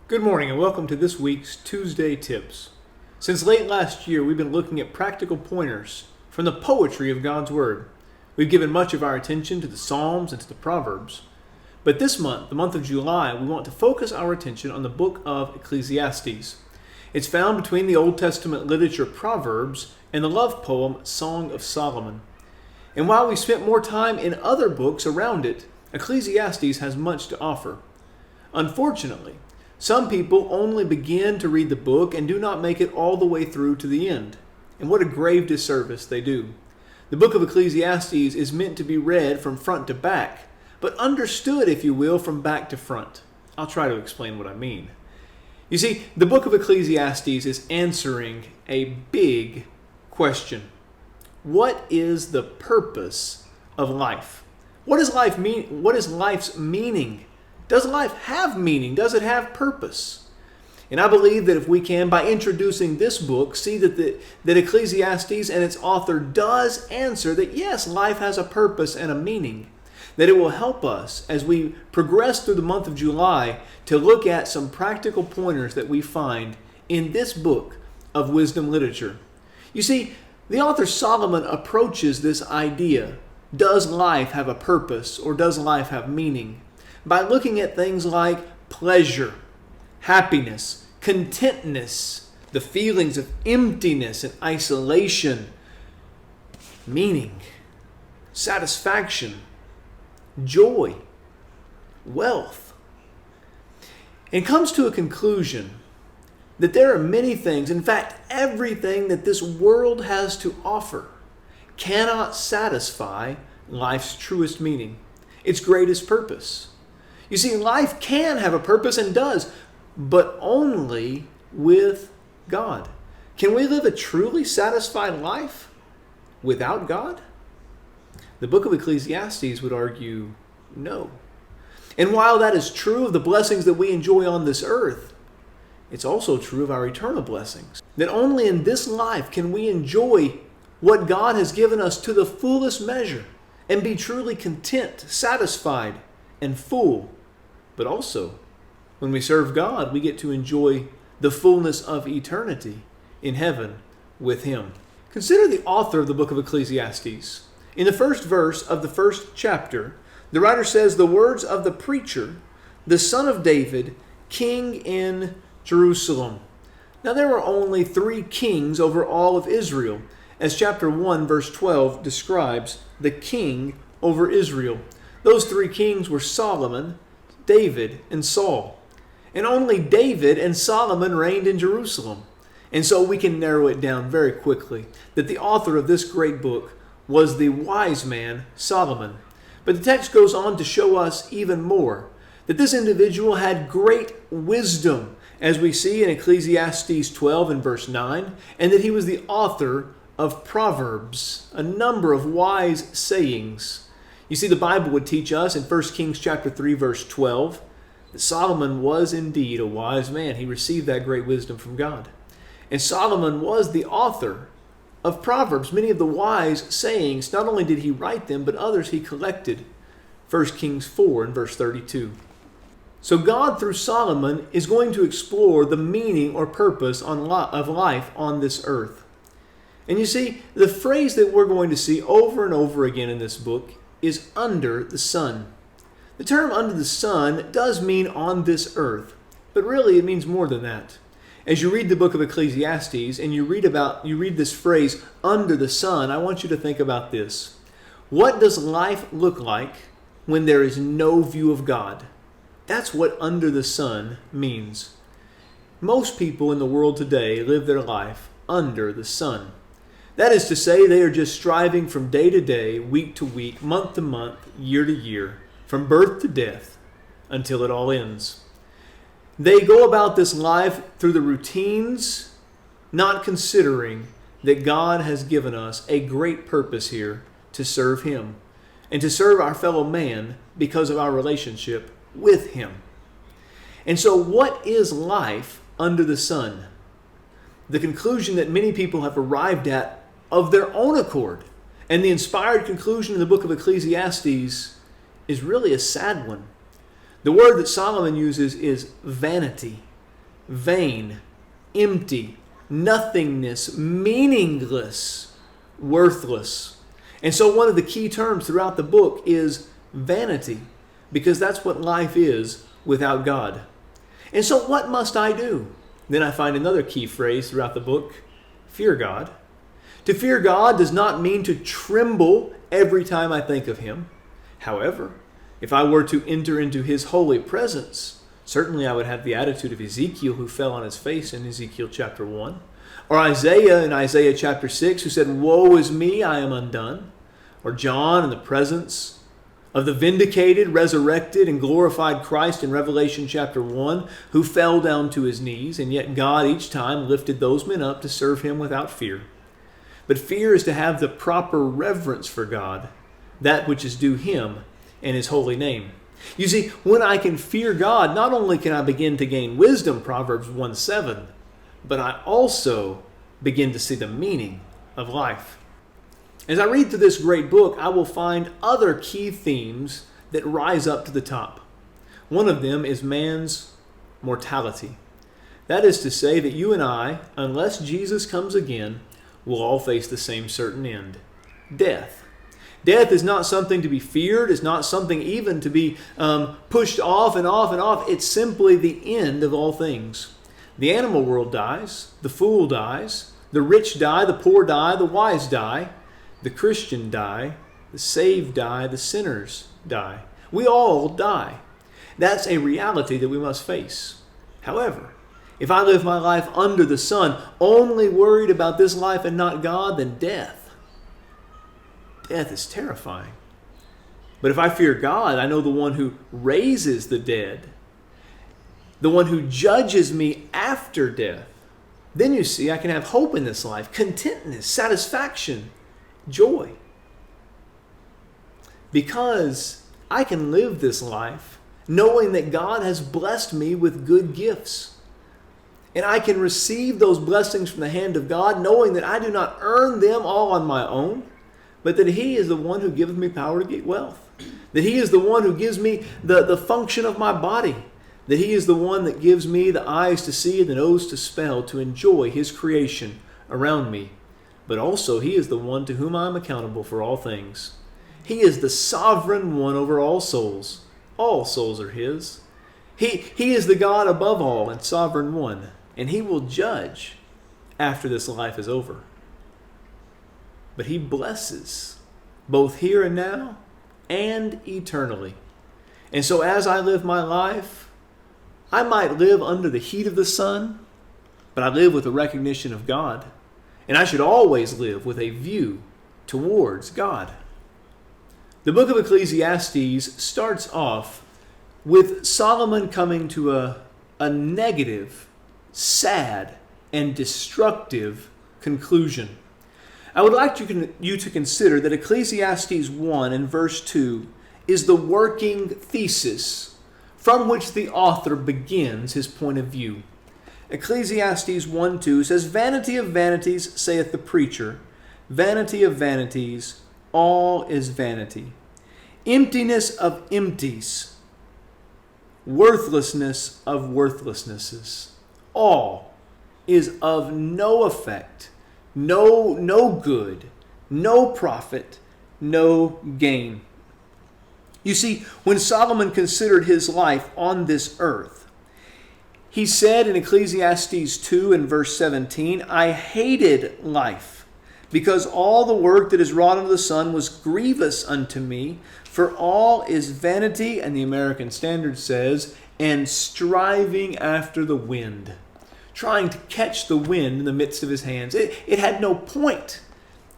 Good morning and welcome to this week's Tuesday Tips. Since late last year, we've been looking at practical pointers from the poetry of God's Word. We've given much of our attention to the Psalms and to the Proverbs. But this month, the month of July, we want to focus our attention on the Book of Ecclesiastes. It's found between the Old Testament literature Proverbs and the love poem Song of Solomon. And while we spent more time in other books around it, Ecclesiastes has much to offer. Unfortunately, some people only begin to read the book and do not make it all the way through to the end. And what a grave disservice they do. The book of Ecclesiastes is meant to be read from front to back, but understood, if you will, from back to front. I'll try to explain what I mean. You see, the book of Ecclesiastes is answering a big question. What is the purpose of life? What does life mean? What is life's meaning? Does life have meaning? Does it have purpose? And I believe that if we can, by introducing this book, see that Ecclesiastes and its author does answer that yes, life has a purpose and a meaning. That it will help us as we progress through the month of July to look at some practical pointers that we find in this book of wisdom literature. You see, the author Solomon approaches this idea, does life have a purpose or does life have meaning? By looking at things like pleasure, happiness, contentness, the feelings of emptiness and isolation, meaning, satisfaction, joy, wealth, and comes to a conclusion that there are many things, in fact, everything that this world has to offer cannot satisfy life's truest meaning, its greatest purpose. You see, life can have a purpose and does, but only with God. Can we live a truly satisfied life without God? The book of Ecclesiastes would argue no. And while that is true of the blessings that we enjoy on this earth, it's also true of our eternal blessings. That only in this life can we enjoy what God has given us to the fullest measure and be truly content, satisfied, and full. But also, when we serve God, we get to enjoy the fullness of eternity in heaven with Him. Consider the author of the book of Ecclesiastes. In the first verse of the first chapter, the writer says, "The words of the preacher, the son of David, king in Jerusalem." Now there were only 3 kings over all of Israel, as chapter 1 verse 12 describes the king over Israel. Those 3 kings were Solomon, David, and Saul. And only David and Solomon reigned in Jerusalem. And so we can narrow it down very quickly that the author of this great book was the wise man Solomon. But the text goes on to show us even more, that this individual had great wisdom, as we see in Ecclesiastes 12 and verse 9, and that he was the author of Proverbs, a number of wise sayings. You see, the Bible would teach us in 1 Kings chapter 3, verse 12, that Solomon was indeed a wise man. He received that great wisdom from God. And Solomon was the author of Proverbs. Many of the wise sayings, not only did he write them, but others he collected. 1 Kings 4 and verse 32. So God, through Solomon, is going to explore the meaning or purpose of life on this earth. And you see, the phrase that we're going to see over and over again in this book is under the sun. The term under the sun does mean on this earth, but really it means more than that. As you read the book of Ecclesiastes and you read this phrase under the sun, I want you to think about this. What does life look like when there is no view of God? That's what under the sun means. Most people in the world today live their life under the sun. That is to say, they are just striving from day to day, week to week, month to month, year to year, from birth to death, until it all ends. They go about this life through the routines, not considering that God has given us a great purpose here to serve Him and to serve our fellow man because of our relationship with Him. And so what is life under the sun? The conclusion that many people have arrived at of their own accord, and the inspired conclusion in the book of Ecclesiastes is really a sad one. The word that Solomon uses is vanity. vain, empty, nothingness, meaningless, worthless. And so one of the key terms throughout the book is vanity, because that's what life is without God. And so what must I do? Then I find another key phrase throughout the book: fear God. To fear God does not mean to tremble every time I think of Him. However, if I were to enter into His holy presence, certainly I would have the attitude of Ezekiel, who fell on his face in Ezekiel chapter 1. Or Isaiah in Isaiah chapter 6, who said, "Woe is me, I am undone." Or John in the presence of the vindicated, resurrected, and glorified Christ in Revelation chapter 1, who fell down to his knees, and yet God each time lifted those men up to serve Him without fear. But fear is to have the proper reverence for God, that which is due Him and His holy name. You see, when I can fear God, not only can I begin to gain wisdom, Proverbs 1:7, but I also begin to see the meaning of life. As I read through this great book, I will find other key themes that rise up to the top. One of them is man's mortality. That is to say that you and I, unless Jesus comes again, will all face the same certain end: death. Death is not something to be feared. It's not something even to be pushed off and off and off. It's simply the end of all things. The animal world dies. The fool dies. The rich die. The poor die. The wise die. The Christian die. The saved die. The sinners die. We all die. That's a reality that we must face. However, if I live my life under the sun, only worried about this life and not God, then death is terrifying. But if I fear God, I know the one who raises the dead, the one who judges me after death. Then you see, I can have hope in this life, contentness, satisfaction, joy. Because I can live this life knowing that God has blessed me with good gifts. And I can receive those blessings from the hand of God, knowing that I do not earn them all on my own, but that He is the one who gives me power to get wealth. That He is the one who gives me the function of my body. That He is the one that gives me the eyes to see and the nose to smell, to enjoy His creation around me. But also He is the one to whom I am accountable for all things. He is the sovereign one over all souls. All souls are His. He is the God above all and sovereign one. And He will judge after this life is over. But He blesses both here and now and eternally. And so as I live my life, I might live under the heat of the sun, but I live with a recognition of God. And I should always live with a view towards God. The book of Ecclesiastes starts off with Solomon coming to a negative, sad, and destructive conclusion. I would like you to consider that Ecclesiastes 1 and verse 2 is the working thesis from which the author begins his point of view. Ecclesiastes 1:2 says, "Vanity of vanities, saith the preacher, vanity of vanities, all is vanity. Emptiness of empties, worthlessness of worthlessnesses. All is of no effect, no good, no profit, no gain." You see, when Solomon considered his life on this earth, he said in Ecclesiastes 2 and verse 17, "I hated life, because all the work that is wrought under the sun was grievous unto me, for all is vanity," and the American Standard says, "and striving after the wind." Trying to catch the wind in the midst of his hands. It had no point.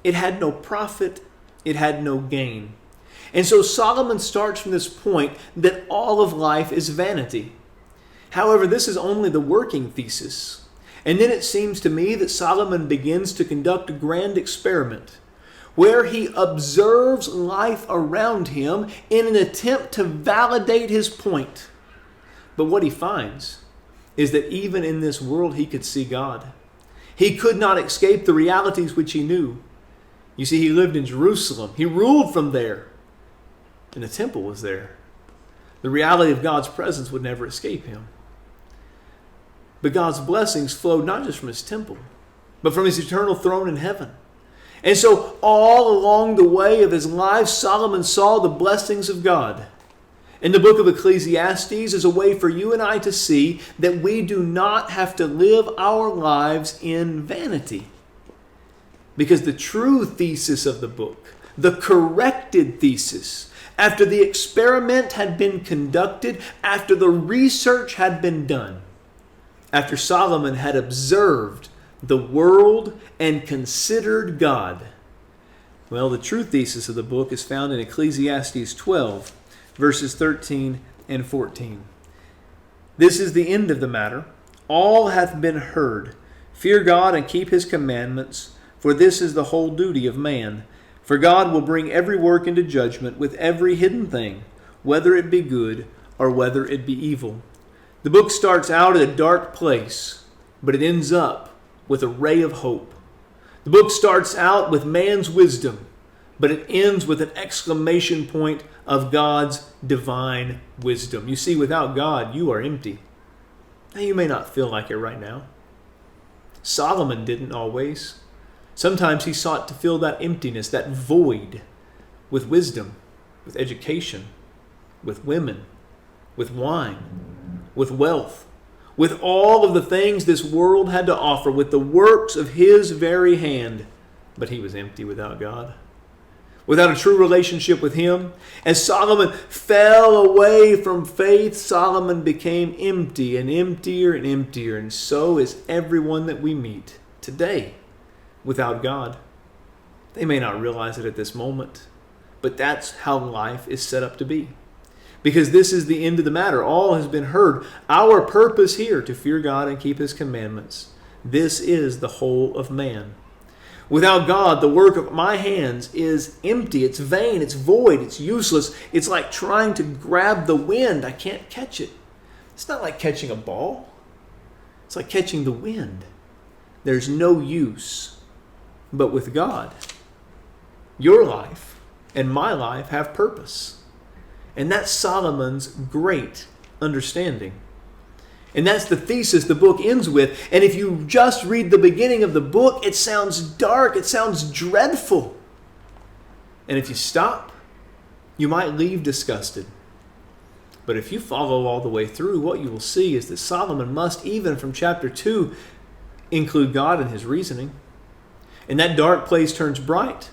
It had no profit. It had no gain. And so Solomon starts from this point that all of life is vanity. However, this is only the working thesis. And then it seems to me that Solomon begins to conduct a grand experiment where he observes life around him in an attempt to validate his point. But what he finds is that even in this world he could see God. He could not escape the realities which he knew. You see, he lived in Jerusalem. He ruled from there. And the temple was there. The reality of God's presence would never escape him. But God's blessings flowed not just from his temple, but from his eternal throne in heaven. And so all along the way of his life, Solomon saw the blessings of God. And the book of Ecclesiastes is a way for you and I to see that we do not have to live our lives in vanity. Because the true thesis of the book, the corrected thesis, after the experiment had been conducted, after the research had been done, after Solomon had observed the world and considered God, well, the true thesis of the book is found in Ecclesiastes 12, verses 13 and 14. This is the end of the matter. All hath been heard. Fear God and keep his commandments, for this is the whole duty of man. For God will bring every work into judgment with every hidden thing, whether it be good or whether it be evil. The book starts out at a dark place, but it ends up with a ray of hope. The book starts out with man's wisdom, but it ends with an exclamation point of God's divine wisdom. You see, without God, you are empty. Now, you may not feel like it right now. Solomon didn't always. Sometimes he sought to fill that emptiness, that void, with wisdom, with education, with women, with wine, with wealth, with all of the things this world had to offer, with the works of his very hand. But he was empty without God. Without a true relationship with him, as Solomon fell away from faith, Solomon became empty and emptier and emptier. And so is everyone that we meet today without God. They may not realize it at this moment, but that's how life is set up to be. Because this is the end of the matter. All has been heard. Our purpose here, to fear God and keep his commandments. This is the whole of man. Without God, the work of my hands is empty. It's vain. It's void. It's useless. It's like trying to grab the wind. I can't catch it. It's not like catching a ball. It's like catching the wind. There's no use. But with God, your life and my life have purpose. And that's Solomon's great understanding. And that's the thesis the book ends with. And if you just read the beginning of the book, it sounds dark. It sounds dreadful. And if you stop, you might leave disgusted. But if you follow all the way through, what you will see is that Solomon must, even from chapter 2, include God in his reasoning. And that dark place turns bright.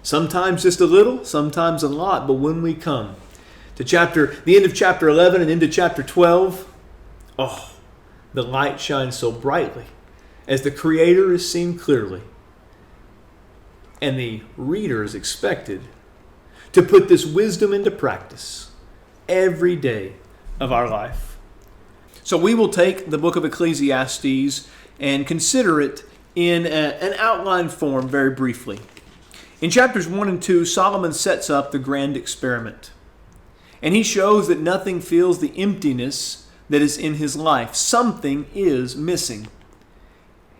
Sometimes just a little, sometimes a lot. But when we come to the end of chapter 11 and into chapter 12, the light shines so brightly as the Creator is seen clearly. And the reader is expected to put this wisdom into practice every day of our life. So we will take the book of Ecclesiastes and consider it in an outline form very briefly. In chapters 1 and 2, Solomon sets up the grand experiment. And he shows that nothing fills the emptiness that is in his life. Something is missing.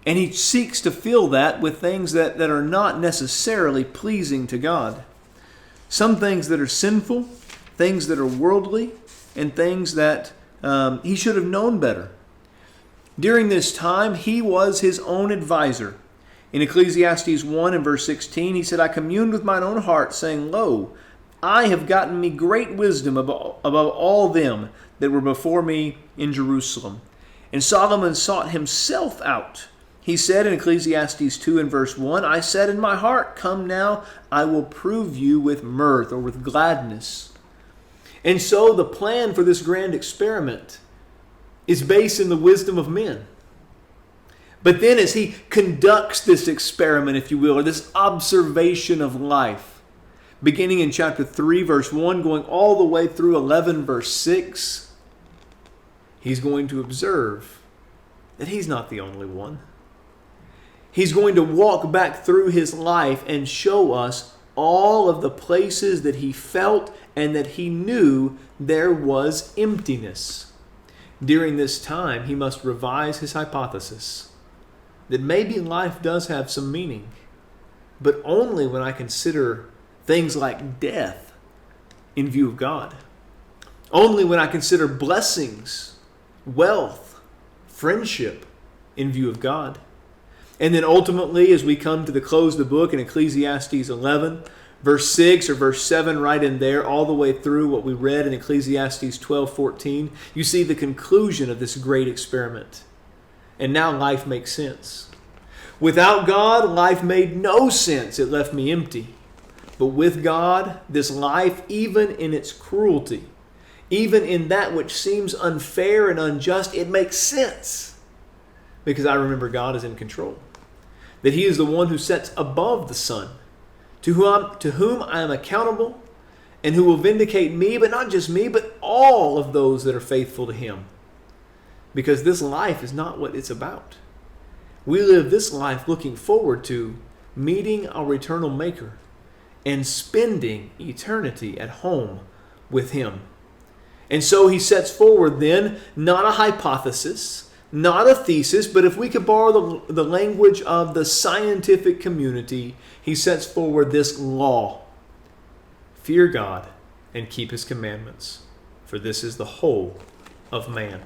And he seeks to fill that with things that are not necessarily pleasing to God. Some things that are sinful, things that are worldly, and things that he should have known better. During this time, he was his own advisor. In Ecclesiastes 1 and verse 16, he said, I communed with mine own heart, saying, Lo, I have gotten me great wisdom above all them that were before me in Jerusalem. And Solomon sought himself out. He said in Ecclesiastes 2 and verse 1, I said in my heart, come now, I will prove you with mirth or with gladness. And so the plan for this grand experiment is based in the wisdom of men. But then as he conducts this experiment, if you will, or this observation of life, beginning in chapter 3, verse 1, going all the way through 11, verse 6, he's going to observe that he's not the only one. He's going to walk back through his life and show us all of the places that he felt and that he knew there was emptiness. During this time, he must revise his hypothesis that maybe life does have some meaning, but only when I consider things like death in view of God. Only when I consider blessings, wealth, friendship in view of God. And then ultimately, as we come to the close of the book in Ecclesiastes 11, verse 6 or verse 7 right in there, all the way through what we read in Ecclesiastes 12:14, you see the conclusion of this great experiment. And now life makes sense. Without God, life made no sense. It left me empty. But with God, this life, even in its cruelty, even in that which seems unfair and unjust, it makes sense. Because I remember God is in control. That He is the one who sits above the sun, to whom I am accountable, and who will vindicate me, but not just me, but all of those that are faithful to Him. Because this life is not what it's about. We live this life looking forward to meeting our eternal Maker and spending eternity at home with Him. And so He sets forward then not a hypothesis, not a thesis, but if we could borrow the language of the scientific community, He sets forward this law. Fear God and keep His commandments, for this is the whole of man.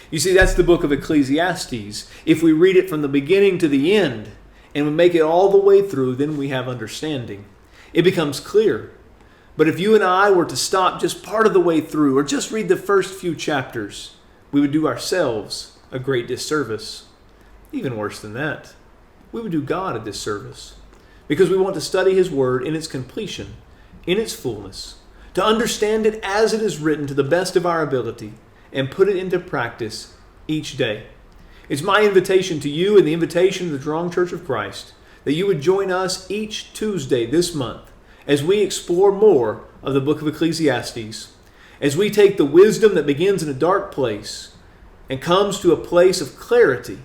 You see, that's the book of Ecclesiastes. If we read it from the beginning to the end, and we make it all the way through, then we have understanding. It becomes clear. But if you and I were to stop just part of the way through, or just read the first few chapters, we would do ourselves a great disservice. Even worse than that, we would do God a disservice. Because we want to study His Word in its completion, in its fullness, to understand it as it is written to the best of our ability, and put it into practice each day. It's my invitation to you and the invitation of the Strong Church of Christ that you would join us each Tuesday this month as we explore more of the book of Ecclesiastes, as we take the wisdom that begins in a dark place and comes to a place of clarity,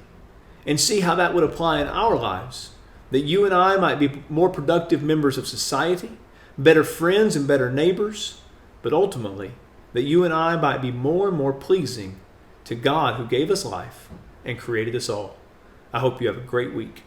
and see how that would apply in our lives, that you and I might be more productive members of society, better friends and better neighbors, but ultimately that you and I might be more and more pleasing to God who gave us life and created us all. I hope you have a great week.